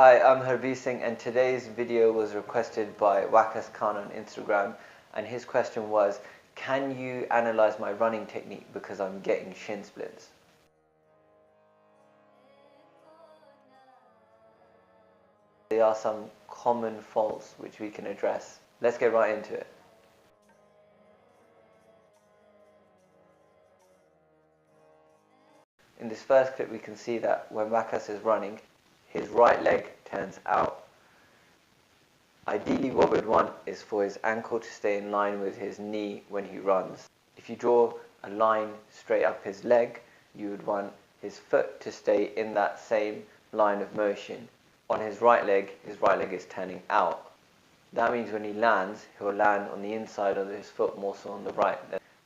Hi, I'm Harbir Singh, and today's video was requested by Wakas Khan on Instagram, and his question was, can you analyze my running technique because I'm getting shin splints? There are some common faults which we can address. Let's get right into it. In this first clip we can see that when Wakas is running, his right leg turns out. Ideally what we'd want is for his ankle to stay in line with his knee when he runs. If you draw a line straight up his leg, you would want his foot to stay in that same line of motion. On his right leg is turning out. That means when he lands, he'll land on the inside of his foot more so on the right,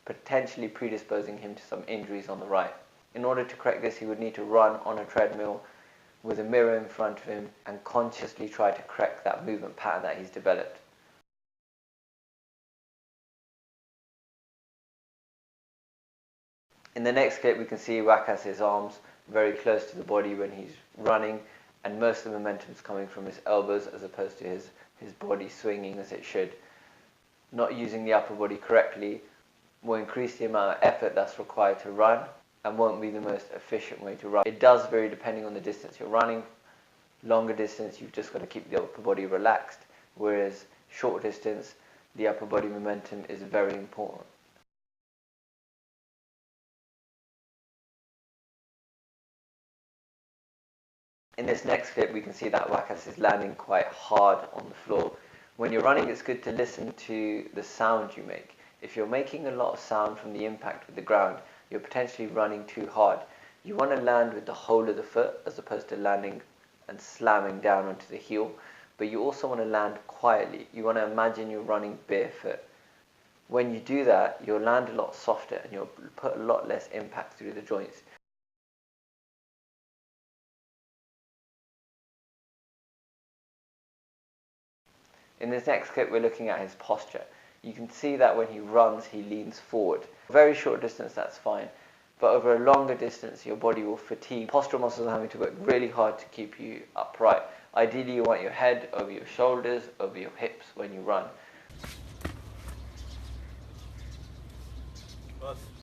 potentially predisposing him to some injuries on the right. In order to correct this, he would need to run on a treadmill with a mirror in front of him and consciously try to correct that movement pattern that he's developed. In the next clip we can see Wakas' arms very close to the body when he's running, and most of the momentum is coming from his elbows as opposed to his body swinging as it should. Not using the upper body correctly will increase the amount of effort that's required to run and won't be the most efficient way to run. It does vary depending on the distance you're running. Longer distance, you've just got to keep the upper body relaxed, whereas short distance, the upper body momentum is very important. In this next clip, we can see that Wakas is landing quite hard on the floor. When you're running, it's good to listen to the sound you make. If you're making a lot of sound from the impact with the ground, you're potentially running too hard. You want to land with the whole of the foot as opposed to landing and slamming down onto the heel, but you also want to land quietly. You want to imagine you're running barefoot. When you do that, you'll land a lot softer and you'll put a lot less impact through the joints. In this next clip, we're looking at his posture. You can see that when he runs, he leans forward. Very short distance, that's fine. But over a longer distance, your body will fatigue. Postural muscles are having to work really hard to keep you upright. Ideally, you want your head over your shoulders, over your hips when you run.